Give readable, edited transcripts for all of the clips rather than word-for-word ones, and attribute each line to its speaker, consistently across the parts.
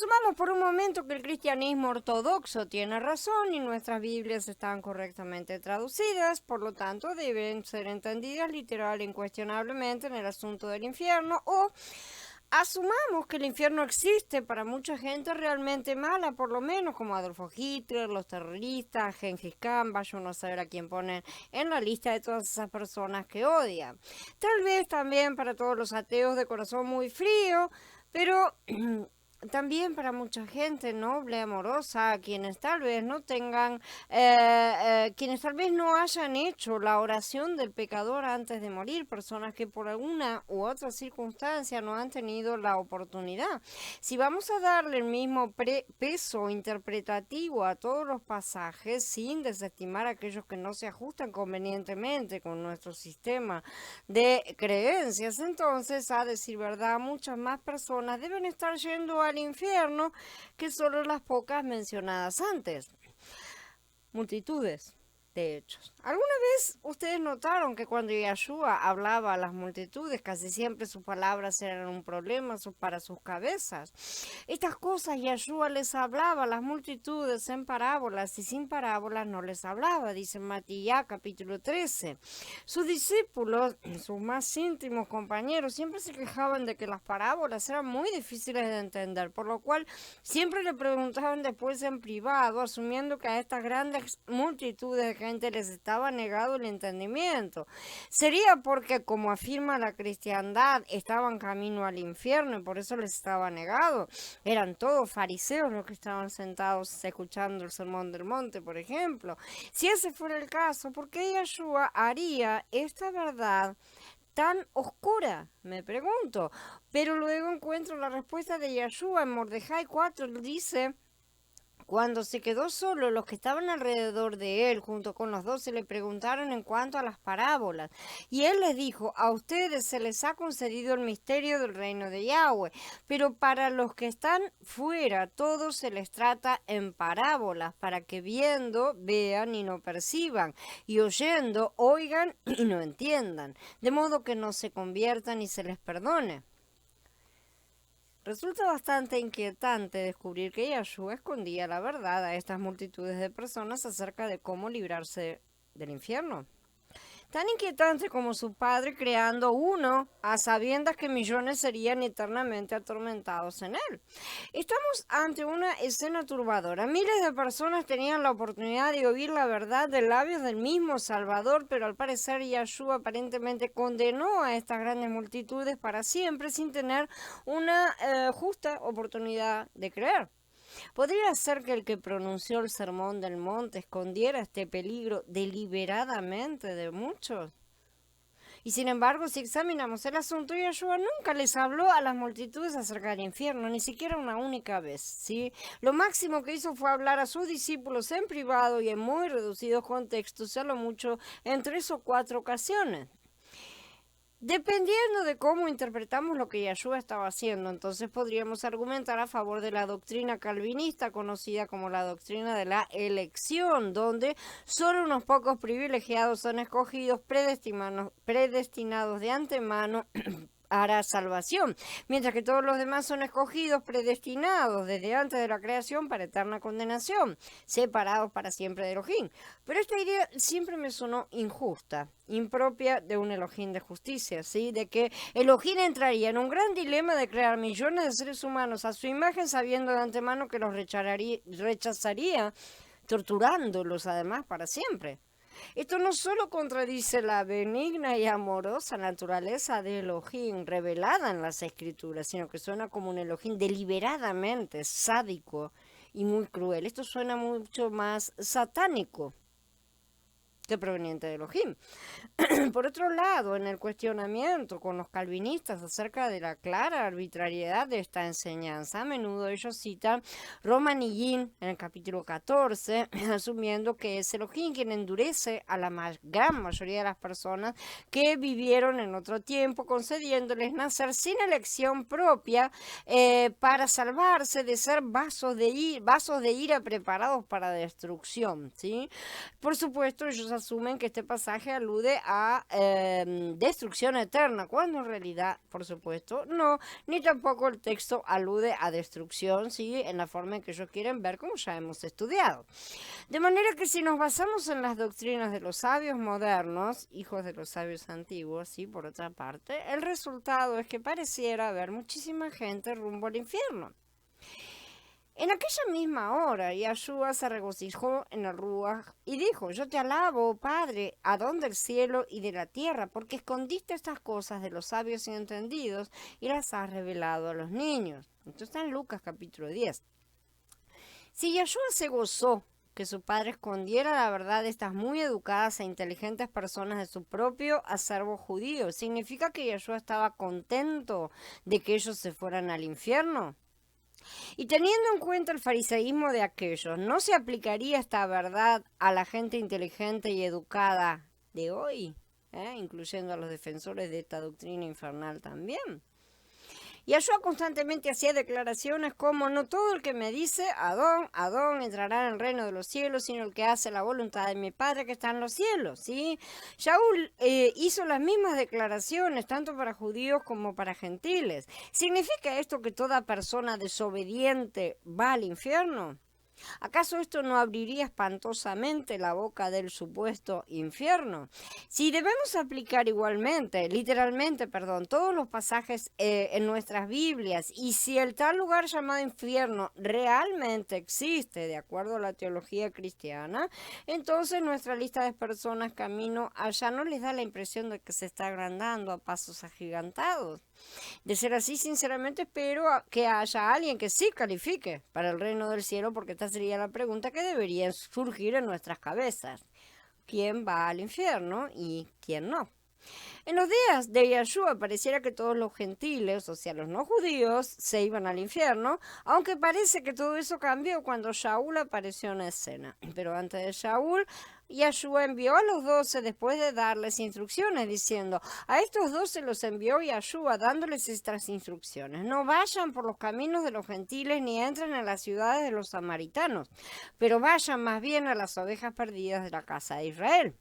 Speaker 1: Asumamos por un momento que el cristianismo ortodoxo tiene razón y nuestras Biblias están correctamente traducidas, por lo tanto deben ser entendidas literal e incuestionablemente en el asunto del infierno, o asumamos que el infierno existe para mucha gente realmente mala, por lo menos como Adolfo Hitler, los terroristas, Gengis Khan, vaya uno a saber a quién ponen en la lista de todas esas personas que odian. Tal vez también para todos los ateos de corazón muy frío, pero también para mucha gente noble, amorosa, quienes tal vez no tengan, quienes tal vez no hayan hecho la oración del pecador antes de morir, personas que por alguna u otra circunstancia no han tenido la oportunidad. Si vamos a darle el mismo peso interpretativo a todos los pasajes, sin desestimar a aquellos que no se ajustan convenientemente con nuestro sistema de creencias, entonces, a decir verdad, muchas más personas deben estar yendo al infierno que solo las pocas mencionadas antes. Multitudes de hechos. ¿Alguna vez ustedes notaron que cuando Yeshua hablaba a las multitudes, casi siempre sus palabras eran un problema para sus cabezas? Estas cosas Yeshua les hablaba a las multitudes en parábolas y sin parábolas no les hablaba, dice Matías capítulo 13. Sus discípulos, sus más íntimos compañeros, siempre se quejaban de que las parábolas eran muy difíciles de entender, por lo cual siempre le preguntaban después en privado, asumiendo que a estas grandes multitudes de gente les estaba negado el entendimiento. Sería porque, como afirma la cristiandad, estaban camino al infierno y por eso les estaba negado. Eran todos fariseos los que estaban sentados escuchando el sermón del monte, por ejemplo. Si ese fuera el caso, ¿por qué Yeshua haría esta verdad tan oscura? Me pregunto. Pero luego encuentro la respuesta de Yeshua en Mordejai 4, dice: cuando se quedó solo, los que estaban alrededor de él, junto con los 12, le preguntaron en cuanto a las parábolas. Y él les dijo: a ustedes se les ha concedido el misterio del reino de Yahweh, pero para los que están fuera, todo se les trata en parábolas, para que viendo, vean y no perciban, y oyendo, oigan y no entiendan, de modo que no se conviertan y se les perdone. Resulta bastante inquietante descubrir que Yeshua escondía la verdad a estas multitudes de personas acerca de cómo librarse del infierno. Tan inquietante como su padre creando uno a sabiendas que millones serían eternamente atormentados en él. Estamos ante una escena turbadora. Miles de personas tenían la oportunidad de oír la verdad de labios del mismo Salvador, pero al parecer Yeshua aparentemente condenó a estas grandes multitudes para siempre sin tener una justa oportunidad de creer. ¿Podría ser que el que pronunció el sermón del monte escondiera este peligro deliberadamente de muchos? Y sin embargo, si examinamos el asunto, Yeshua nunca les habló a las multitudes acerca del infierno, ni siquiera una única vez, ¿sí? Lo máximo que hizo fue hablar a sus discípulos en privado y en muy reducidos contextos, a lo mucho en 3 o 4 ocasiones. Dependiendo de cómo interpretamos lo que Yeshua estaba haciendo, entonces podríamos argumentar a favor de la doctrina calvinista conocida como la doctrina de la elección, donde solo unos pocos privilegiados son escogidos predestinados de antemano para salvación, mientras que todos los demás son escogidos, predestinados desde antes de la creación para eterna condenación, separados para siempre de Elohim. Pero esta idea siempre me sonó injusta, impropia de un Elohim de justicia, ¿sí? De que Elohim entraría en un gran dilema de crear millones de seres humanos a su imagen, sabiendo de antemano que los rechazaría, torturándolos además para siempre. Esto no solo contradice la benigna y amorosa naturaleza de Elohim revelada en las Escrituras, sino que suena como un Elohim deliberadamente sádico y muy cruel. Esto suena mucho más satánico que proveniente de Elohim. Por otro lado, en el cuestionamiento con los calvinistas acerca de la clara arbitrariedad de esta enseñanza, a menudo ellos citan Romanillín en el capítulo 14, asumiendo que es Elohim quien endurece a la gran mayoría de las personas que vivieron en otro tiempo, concediéndoles nacer sin elección propia para salvarse de ser vasos de ira preparados para destrucción, ¿sí? Por supuesto, ellos asumen que este pasaje alude a destrucción eterna, cuando en realidad, por supuesto, no, ni tampoco el texto alude a destrucción, ¿sí? En la forma en que ellos quieren ver, como ya hemos estudiado. De manera que si nos basamos en las doctrinas de los sabios modernos, hijos de los sabios antiguos, ¿sí? Por otra parte, el resultado es que pareciera haber muchísima gente rumbo al infierno. En aquella misma hora, Yahshua se regocijó en el Ruach y dijo: yo te alabo, oh Padre, Adón del cielo y de la tierra, porque escondiste estas cosas de los sabios y entendidos y las has revelado a los niños. Esto está en Lucas capítulo 10. Si Yahshua se gozó que su padre escondiera la verdad de estas muy educadas e inteligentes personas de su propio acervo judío, ¿significa que Yahshua estaba contento de que ellos se fueran al infierno? Y teniendo en cuenta el fariseísmo de aquellos, ¿no se aplicaría esta verdad a la gente inteligente y educada de hoy? Incluyendo a los defensores de esta doctrina infernal también. Yahshua constantemente hacía declaraciones como: no todo el que me dice Adón, Adón entrará en el reino de los cielos, sino el que hace la voluntad de mi Padre que está en los cielos, ¿sí? Shaul hizo las mismas declaraciones tanto para judíos como para gentiles. ¿Significa esto que toda persona desobediente va al infierno? ¿Acaso esto no abriría espantosamente la boca del supuesto infierno? Si debemos aplicar igualmente, literalmente, todos los pasajes en nuestras Biblias, y si el tal lugar llamado infierno realmente existe, de acuerdo a la teología cristiana, entonces nuestra lista de personas camino allá no les da la impresión de que se está agrandando a pasos agigantados. De ser así, sinceramente espero que haya alguien que sí califique para el reino del cielo, porque esta sería la pregunta que debería surgir en nuestras cabezas: ¿quién va al infierno y quién no? En los días de Yahshua pareciera que todos los gentiles, o sea, los no judíos, se iban al infierno, aunque parece que todo eso cambió cuando Shaul apareció en escena. Pero antes de Shaul, Yahshua envió a los 12 después de darles instrucciones, diciendo: a estos 12 los envió Yahshua dándoles estas instrucciones: no vayan por los caminos de los gentiles ni entren en las ciudades de los samaritanos, pero vayan más bien a las ovejas perdidas de la casa de Israel.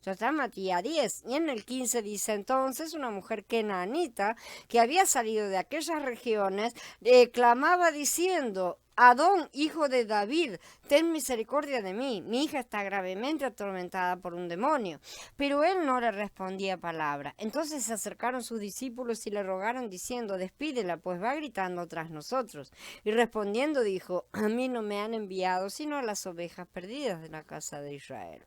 Speaker 1: Ya está Matías 10, y en el 15 dice: entonces una mujer kenanita que había salido de aquellas regiones clamaba diciendo: Adón, hijo de David, ten misericordia de mí, mi hija está gravemente atormentada por un demonio. Pero él no le respondía palabra. Entonces se acercaron sus discípulos y le rogaron diciendo: despídela, pues va gritando tras nosotros. Y respondiendo dijo: a mí no me han enviado sino a las ovejas perdidas de la casa de Israel.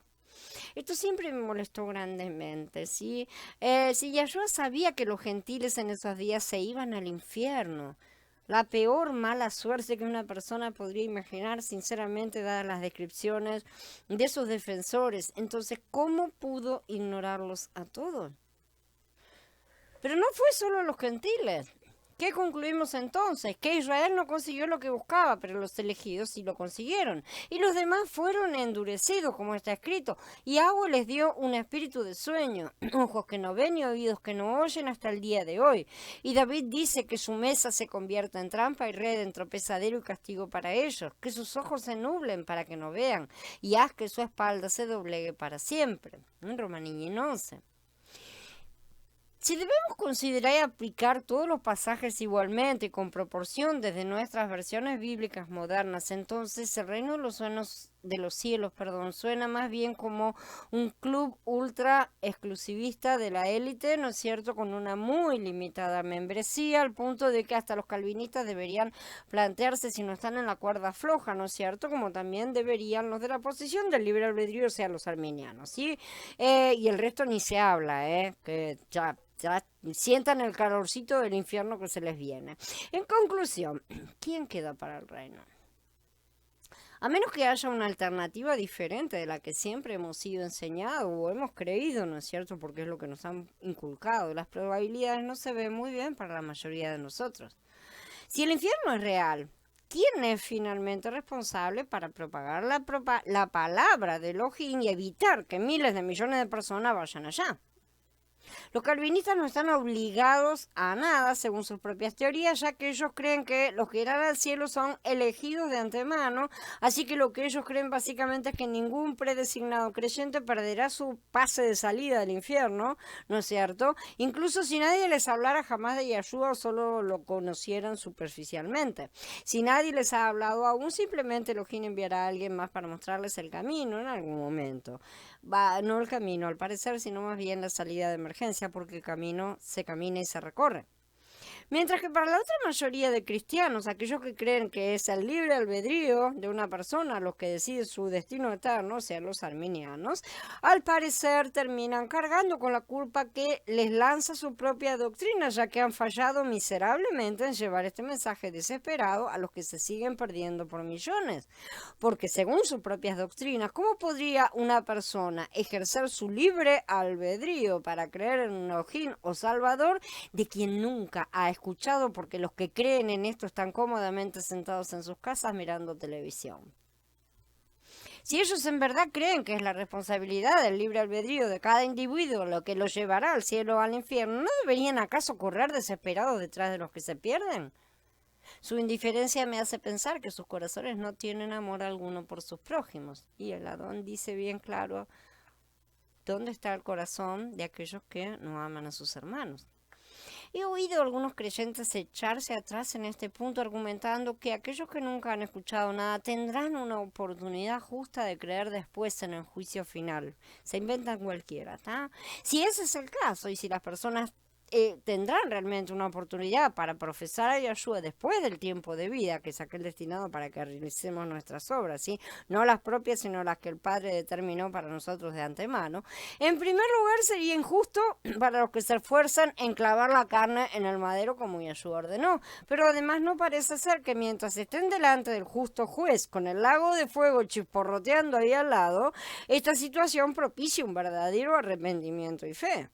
Speaker 1: Esto siempre me molestó grandemente, ¿sí? Si Yahshua sabía que los gentiles en esos días se iban al infierno, la peor mala suerte que una persona podría imaginar, sinceramente, dadas las descripciones de sus defensores, entonces, ¿cómo pudo ignorarlos a todos? Pero no fue solo los gentiles. ¿Qué concluimos entonces? Que Israel no consiguió lo que buscaba, pero los elegidos sí lo consiguieron. Y los demás fueron endurecidos, como está escrito. Y Yahweh les dio un espíritu de sueño, ojos que no ven y oídos que no oyen hasta el día de hoy. Y David dice que su mesa se convierta en trampa y red, en tropezadero y castigo para ellos. Que sus ojos se nublen para que no vean. Y haz que su espalda se doblegue para siempre. En Romanín 11. Si debemos considerar y aplicar todos los pasajes igualmente y con proporción desde nuestras versiones bíblicas modernas, entonces el reino de los cielos, suena más bien como un club ultra exclusivista de la élite, ¿no es cierto?, con una muy limitada membresía, al punto de que hasta los calvinistas deberían plantearse si no están en la cuerda floja, ¿no es cierto?, como también deberían los de la posición del libre albedrío, o sea, los arminianos, ¿sí? Y el resto ni se habla, que ya sientan el calorcito del infierno que se les viene. En conclusión, ¿quién queda para el reino? A menos que haya una alternativa diferente de la que siempre hemos sido enseñados o hemos creído, ¿no es cierto?, porque es lo que nos han inculcado, las probabilidades no se ven muy bien para la mayoría de nosotros. Si el infierno es real, ¿quién es finalmente responsable para propagar la palabra de Elohim y evitar que miles de millones de personas vayan allá? Los calvinistas no están obligados a nada según sus propias teorías, ya que ellos creen que los que irán al cielo son elegidos de antemano, así que lo que ellos creen básicamente es que ningún predesignado creyente perderá su pase de salida del infierno, ¿no es cierto? Incluso si nadie les hablara jamás de Yeshua o solo lo conocieran superficialmente. Si nadie les ha hablado aún, simplemente Elohim enviará a alguien más para mostrarles el camino en algún momento. No el camino al parecer, sino más bien la salida de emergencia, porque el camino se camina y se recorre. Mientras que para la otra mayoría de cristianos, aquellos que creen que es el libre albedrío de una persona los que decide su destino eterno, o sea, los arminianos, al parecer terminan cargando con la culpa que les lanza su propia doctrina, ya que han fallado miserablemente en llevar este mensaje desesperado a los que se siguen perdiendo por millones. Porque según sus propias doctrinas, ¿cómo podría una persona ejercer su libre albedrío para creer en un Elohim o Salvador de quien nunca ha escuchado, porque los que creen en esto están cómodamente sentados en sus casas mirando televisión? Si ellos en verdad creen que es la responsabilidad del libre albedrío de cada individuo lo que los llevará al cielo o al infierno, ¿no deberían acaso correr desesperados detrás de los que se pierden? Su indiferencia me hace pensar que sus corazones no tienen amor alguno por sus prójimos. Y el Adón dice bien claro dónde está el corazón de aquellos que no aman a sus hermanos. He oído a algunos creyentes echarse atrás en este punto argumentando que aquellos que nunca han escuchado nada tendrán una oportunidad justa de creer después en el juicio final. Se inventan cualquiera, ¿tá? Si ese es el caso y si las personas tendrán realmente una oportunidad para profesar a Yahshua después del tiempo de vida, que es aquel destinado para que realicemos nuestras obras, ¿sí? No las propias, sino las que el Padre determinó para nosotros de antemano. En primer lugar, sería injusto para los que se esfuerzan en clavar la carne en el madero como Yahshua ordenó, pero además no parece ser que mientras estén delante del justo juez con el lago de fuego chisporroteando ahí al lado, esta situación propicie un verdadero arrepentimiento y fe.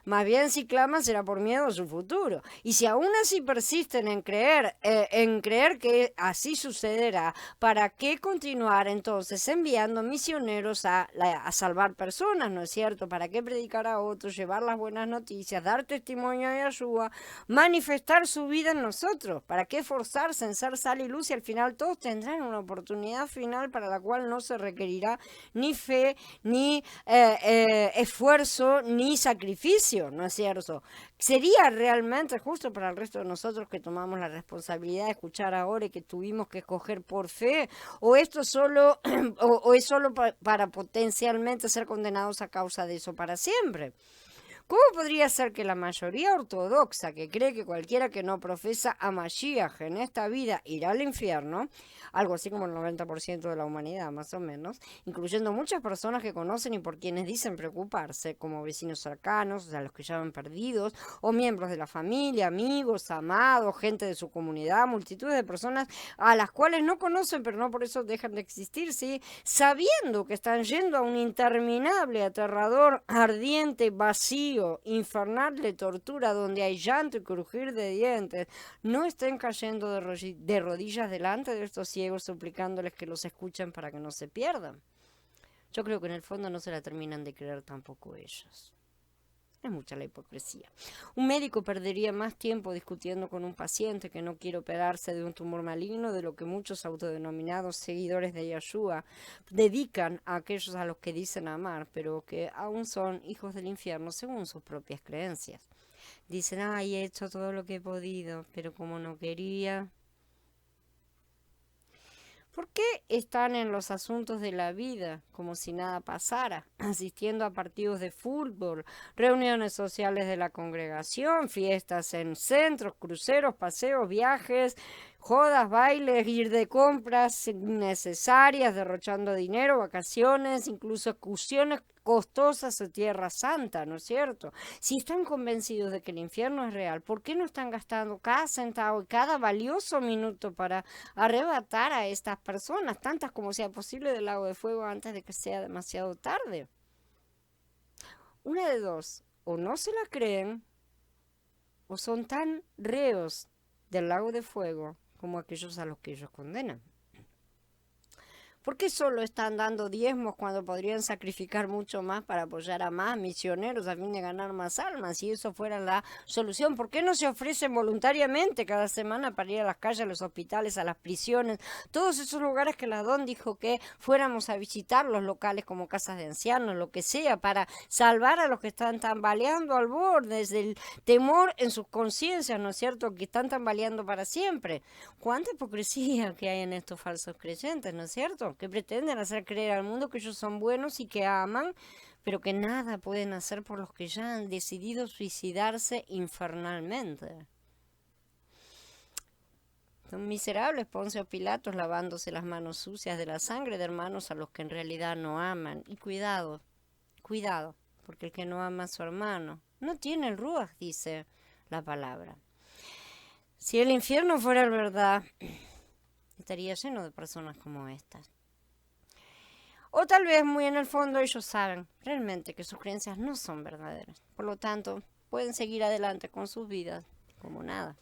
Speaker 1: Más bien, si claman será por miedo a su futuro. Y si aún así persisten en creer que así sucederá, ¿para qué continuar entonces enviando misioneros a salvar personas, no es cierto? ¿Para qué predicar a otros, llevar las buenas noticias, dar testimonio de Yahshua, manifestar su vida en nosotros? ¿Para qué esforzarse en ser sal y luz si al final todos tendrán una oportunidad final para la cual no se requerirá ni fe, ni esfuerzo, ni sacrificio, ¿no es cierto? ¿Sería realmente justo para el resto de nosotros que tomamos la responsabilidad de escuchar ahora y que tuvimos que escoger por fe? ¿O esto solo, o es solo para potencialmente ser condenados a causa de eso para siempre? ¿Cómo podría ser que la mayoría ortodoxa, que cree que cualquiera que no profesa a Mashiach en esta vida irá al infierno, algo así como el 90% de la humanidad más o menos, incluyendo muchas personas que conocen y por quienes dicen preocuparse, como vecinos cercanos, o sea, los que llaman perdidos, o miembros de la familia, amigos, amados, gente de su comunidad, multitudes de personas a las cuales no conocen, pero no por eso dejan de existir, ¿sí? Sabiendo que están yendo a un interminable, aterrador, ardiente, vacío, infernal de tortura donde hay llanto y crujir de dientes, no estén cayendo de rodillas delante de estos ciegos suplicándoles que los escuchen para que no se pierdan. Yo creo que en el fondo no se la terminan de creer tampoco ellos. Es mucha la hipocresía. Un médico perdería más tiempo discutiendo con un paciente que no quiere operarse de un tumor maligno de lo que muchos autodenominados seguidores de Yahshua dedican a aquellos a los que dicen amar, pero que aún son hijos del infierno según sus propias creencias. Dicen, ay, he hecho todo lo que he podido, pero como no quería. ¿Por qué están en los asuntos de la vida como si nada pasara, asistiendo a partidos de fútbol, reuniones sociales de la congregación, fiestas en centros, cruceros, paseos, viajes, jodas, bailes, ir de compras innecesarias, derrochando dinero, vacaciones, incluso excursiones costosas a Tierra Santa, ¿no es cierto? Si están convencidos de que el infierno es real, ¿por qué no están gastando cada centavo y cada valioso minuto para arrebatar a estas personas, tantas como sea posible, del lago de fuego antes de que sea demasiado tarde? Una de dos, o no se la creen, o son tan reos del lago de fuego como aquellos a los que ellos condenan. ¿Por qué solo están dando diezmos cuando podrían sacrificar mucho más para apoyar a más misioneros a fin de ganar más almas? Si eso fuera la solución, ¿por qué no se ofrecen voluntariamente cada semana para ir a las calles, a los hospitales, a las prisiones? Todos esos lugares que la Don dijo que fuéramos a visitar, los locales como casas de ancianos, lo que sea, para salvar a los que están tambaleando al borde, desde el temor en sus conciencias, ¿no es cierto?, que están tambaleando para siempre. ¿Cuánta hipocresía que hay en estos falsos creyentes, ¿no es cierto?, que pretenden hacer creer al mundo que ellos son buenos y que aman, pero que nada pueden hacer por los que ya han decidido suicidarse infernalmente. Son miserables Poncio Pilatos lavándose las manos sucias de la sangre de hermanos a los que en realidad no aman. Y cuidado, cuidado, porque el que no ama a su hermano no tiene el ruaj, dice la palabra. Si el infierno fuera verdad, estaría lleno de personas como estas. O tal vez muy en el fondo ellos saben realmente que sus creencias no son verdaderas. Por lo tanto, pueden seguir adelante con sus vidas como nada.